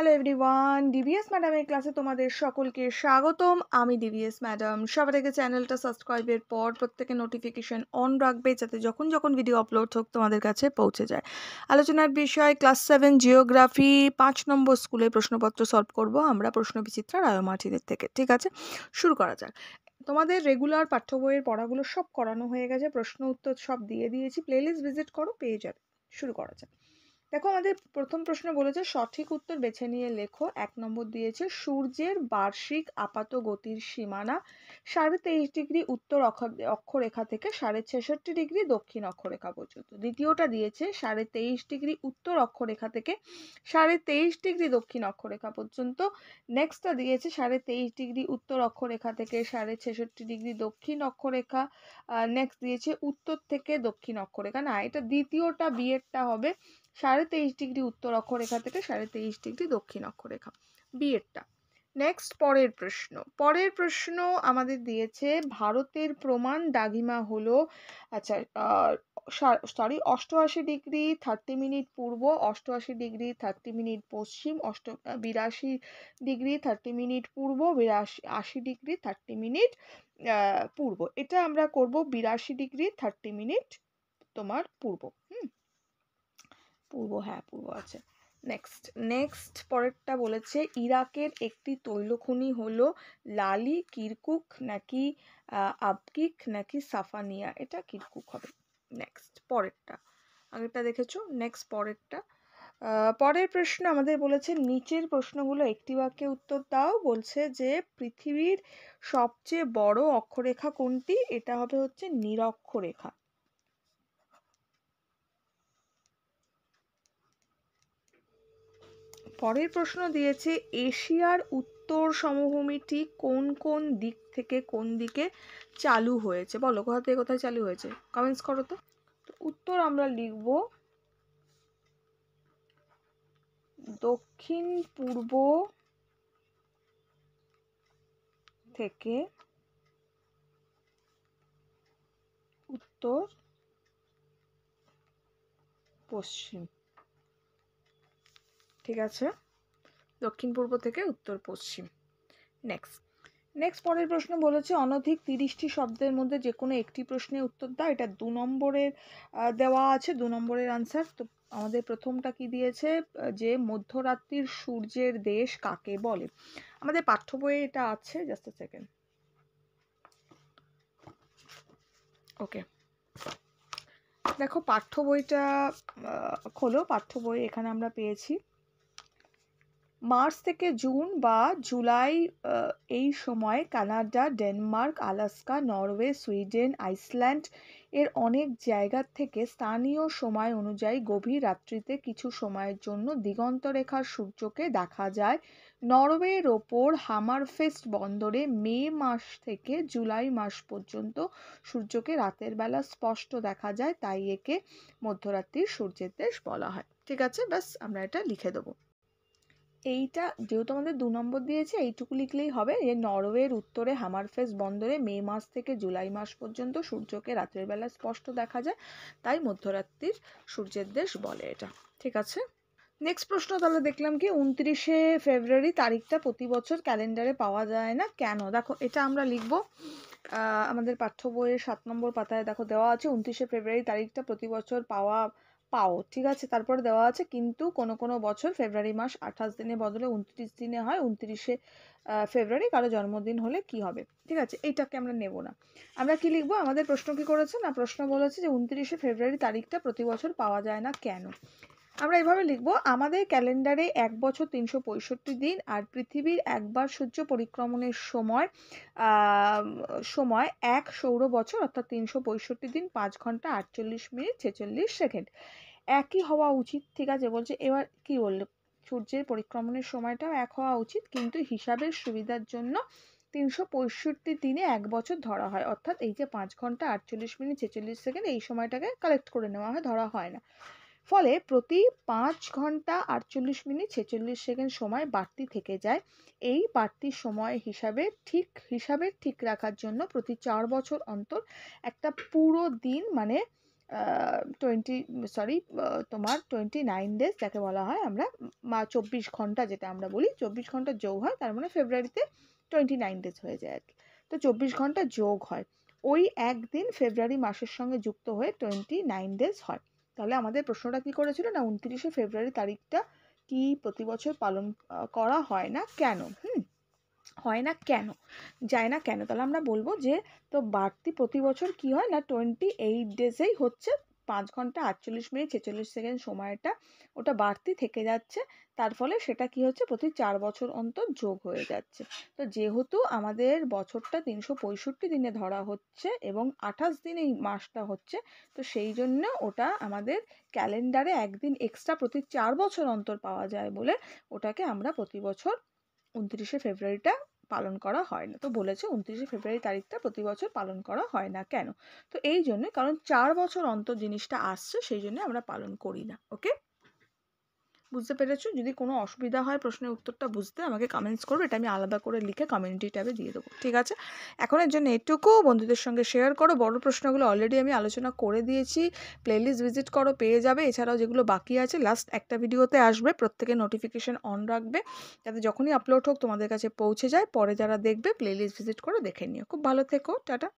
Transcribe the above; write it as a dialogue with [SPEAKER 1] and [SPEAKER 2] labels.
[SPEAKER 1] Hello everyone, DVS ম্যাডামের ক্লাসে তোমাদের সকলকে স্বাগতম। আমি ডিভিএস ম্যাডাম। সবার আগে চ্যানেলটা সাবস্ক্রাইবের পর প্রত্যেকে নোটিফিকেশন অন রাখবে, যাতে যখন যখন ভিডিও আপলোড হোক তোমাদের কাছে পৌঁছে যায়। আলোচনার বিষয় ক্লাস 7 জিওগ্রাফি 5 নম্বর স্কুলের প্রশ্নপত্র সলভ করব আমরা প্রশ্নবিচিত্রা রায়মার্টিনের থেকে। ঠিক আছে, শুরু করা যাক। তোমাদের রেগুলার পাঠ্য বইয়ের পড়াগুলো সব করানো হয়ে গেছে, প্রশ্ন উত্তর সব দিয়ে দিয়েছি, প্লেলিস্ট ভিজিট করো, পেয়ে যাবে। শুরু করা যাক। দেখো, আমাদের প্রথম প্রশ্ন বলেছে সঠিক উত্তর বেছে নিয়ে লেখো। 1 নম্বর দিয়েছে সূর্যের বার্ষিক আপাত গতির সীমানা 23.5 ডিগ্রি উত্তর অক্ষরেখা থেকে 66.5 ডিগ্রি দক্ষিণ অক্ষরেখা পর্যন্ত। দ্বিতীয়টা দিয়েছে 23.5 ডিগ্রি উত্তর অক্ষরেখা থেকে 23.5 ডিগ্রি দক্ষিণ অক্ষরেখা পর্যন্ত। নেক্সটটা দিয়েছে 23.5 ডিগ্রি উত্তর অক্ষরেখা থেকে 66.5 ডিগ্রি দক্ষিণ অক্ষরেখা। নেক্সট দিয়েছে উত্তর থেকে দক্ষিণ অক্ষরেখা। না, এটা দ্বিতীয়টা, বিয়েরটা হবে 23.5 ডিগ্রি উত্তর অক্ষরেখা থেকে 23.5 ডিগ্রি দক্ষিণ অক্ষরেখা, বিয়েরটা। নেক্সট পরের প্রশ্ন আমাদের দিয়েছে ভারতের প্রমাণ দ্রাঘিমা হলো, আচ্ছা, 88 ডিগ্রি 30 মিনিট পূর্ব, 88 ডিগ্রি 30 মিনিট পশ্চিম, 82 ডিগ্রি 30 মিনিট পূর্ব, 80 ডিগ্রি 30 মিনিট পূর্ব। এটা আমরা করব 82 ডিগ্রি 30 মিনিট তোমার পূর্ব। পূর্ব, হ্যাঁ পূর্ব আছে। নেক্সট পরেরটা বলেছে ইরাকের একটি তৈলখনি হলো লালি, কিরকুক নাকি আবকিক নাকি সাফানিয়া। এটা কিরকুক হবে। নেক্সট পরেরটা, আগেরটা দেখেছো, নেক্সট পরেরটা। পরের প্রশ্ন আমাদের বলেছে নিচের প্রশ্নগুলো একটি বাক্যে উত্তর দাও। বলছে যে পৃথিবীর সবচেয়ে বড় অক্ষরেখা কোনটি? এটা হবে হচ্ছে নিরক্ষরেখা। পরের প্রশ্ন দিয়েছে এশিয়ার উত্তর সমভূমিটি কোন কোন দিক থেকে কোন দিকে চালু হয়েছে? বলো, কোথা থেকে কোথায় চালু হয়েছে, কমেন্টস করো তো। উত্তর আমরা লিখব দক্ষিণ পূর্ব থেকে উত্তর পশ্চিম। ঠিক আছে, দক্ষিণ পূর্ব থেকে উত্তর পশ্চিম। নেক্সট পরের প্রশ্ন বলেছে অনধিক 30টি শব্দের মধ্যে যে কোনো একটি প্রশ্নের উত্তর দাও। এটা 2 নম্বরের দেওয়া আছে, 2 নম্বরের আনসার। তো আমাদের প্রথমটা কি দিয়েছে, যে মধ্যরাত্রির সূর্যের দেশ কাকে বলে। আমাদের পাঠ্য বইয়ে এটা আছে, জাস্ট আ সেকেন্ড। ওকে, দেখো পাঠ্য বইটা খোলো। পাঠ্য বই এখানে আমরা পেয়েছি মার্চ থেকে জুন বা জুলাই এই সময় Canada, Denmark, Alaska, Norway, Sweden, Iceland এর অনেক জায়গা থেকে স্থানীয় সময় অনুযায়ী গভীর রাত্রিতে কিছু সময়ের জন্য দিগন্তরেখার সূর্যকে দেখা যায়। নরওয়ের ওপর হামারফেস্ট বন্দরে মে মাস থেকে জুলাই মাস পর্যন্ত সূর্যকে রাতের বেলা স্পষ্ট দেখা যায়, তাই একে মধ্যরাত্রির সূর্যের দেশ বলা হয়। ঠিক আছে, ব্যাস আমরা এটা লিখে দেবো। এইটা যেহেতু আমাদের 2 নম্বর দিয়েছে, এইটুকু লিখলেই হবে। যে নরওয়ের উত্তরে হামারফেস্ট বন্দরে মে মাস থেকে জুলাই মাস পর্যন্ত সূর্যকে রাতের বেলা স্পষ্ট দেখা যায়, তাই মধ্যরাত্রির সূর্যের দেশ বলে এটা। ঠিক আছে, নেক্সট প্রশ্ন তাহলে দেখলাম কি 29শে ফেব্রুয়ারি তারিখটা প্রতি বছর ক্যালেন্ডারে পাওয়া যায় না কেন? দেখো, এটা আমরা লিখবো আমাদের পাঠ্য বইয়ের 7 নম্বর পাতায় দেখো দেওয়া আছে 29শে ফেব্রুয়ারি তারিখটা প্রতি বছর পাও। ঠিক আছে, তারপরে দেওয়া আছে কিন্তু কোনো কোনো বছর ফেব্রুয়ারি মাস 28 দিনের বদলে 29 দিনে হয়। 29শে ফেব্রুয়ারি কারো জন্মদিন হলে কি হবে? ঠিক আছে, এইটাকে আমরা নেব না। আমরা কি লিখবো? আমাদের প্রশ্ন কি করেছে না, প্রশ্ন বলেছে যে 29শে ফেব্রুয়ারি তারিখটা প্রতি বছর পাওয়া যায় না কেন। আমরা এভাবে লিখবো আমাদের ক্যালেন্ডারে 1 বছর 365 দিন, আর পৃথিবীর একবার সূর্য পরিক্রমণের সময় 1 সৌর বছর, অর্থাৎ 365 দিন 5 ঘন্টা 48 মিনিট 46 সেকেন্ড একই হওয়া উচিত। ঠিক আছে, বলছে এবার কি বললো, সূর্যের পরিক্রমণের সময়টাও এক হওয়া উচিত, কিন্তু হিসাবের সুবিধার জন্য 365 দিনে 1 বছর ধরা হয়, অর্থাৎ এই যে 5 ঘন্টা 48 মিনিট 46 সেকেন্ড এই সময়টাকে কালেক্ট করে নেওয়া হয়, ধরা হয় না। ফলে প্রতি 5 ঘন্টা 48 মিনিট 46 সেকেন্ড সময় বাড়তি থেকে যায়। এই বাড়তি সময় হিসাবের ঠিক রাখার জন্য প্রতি 4 বছর অন্তর একটা পুরো দিন মানে তোমার 29 ডেজ যাকে বলা হয় আমরা 24 ঘন্টা যেটা আমরা বলি 24 ঘন্টা যোগ হয়, তার মানে ফেব্রুয়ারিতে 29 ডেজ হয়ে যায় আর কি। তো 24 ঘন্টা যোগ হয়, ওই একদিন ফেব্রুয়ারি মাসের সঙ্গে যুক্ত হয়ে 29 ডেজ হয়। তাহলে আমাদের প্রশ্নটা কি করেছিল না 29শে ফেব্রুয়ারি তারিখটা কি প্রতি বছর পালন করা হয় না কেন? হয় না কেন, যায় না কেন? তাহলে আমরা বলবো যে তো বাড়তি প্রতি বছর কি হয় না 28 ডেজেই হচ্ছে 5 ঘন্টা 48 মিনিট 46 সেকেন্ড সময়টা ওটা বাড়তি থেকে যাচ্ছে, তার ফলে সেটা কি হচ্ছে প্রতি 4 বছর অন্তর যোগ হয়ে যাচ্ছে। তো যেহেতু আমাদের বছরটা 365 দিনে ধরা হচ্ছে এবং 28 দিন এই মাসটা হচ্ছে, তো সেই জন্য ওটা আমাদের ক্যালেন্ডারে একদিন এক্সট্রা প্রতি 4 বছর অন্তর পাওয়া যায় বলে ওটাকে আমরা প্রতি বছর 29শে ফেব্রুয়ারিটা পালন করা হয় না। তো বলেছে 29শে ফেব্রুয়ারি তারিখটা প্রতি বছর পালন করা হয় না কেন? তো এই জন্য, কারণ 4 বছর অন্তর জিনিসটা আসছে, সেই জন্য আমরা পালন করি না। ওকে, বুঝতে পেরেছো? যদি কোনো অসুবিধা হয় প্রশ্নের উত্তরটা বুঝতে আমাকে কমেন্টস করবে, এটা আমি আলাদা করে লিখে কমিউনিটি ট্যাবে দিয়ে দেবো, ঠিক আছে? এখনের জন্য এটুকু, বন্ধুদের সঙ্গে শেয়ার করো। বড় প্রশ্নগুলো অলরেডি আমি আলোচনা করে দিয়েছি, প্লেলিস্ট ভিজিট করো, পেয়ে যাবে। এছাড়াও যেগুলো বাকি আছে লাস্ট একটা ভিডিওতে আসবে, প্রত্যেকের নোটিফিকেশন অন রাখবে যাতে যখনই আপলোড হোক তোমাদের কাছে পৌঁছে যায়। পরে যারা দেখবে প্লেলিস্ট ভিজিট করে দেখে নিও। খুব ভালো থেকো, টাটা।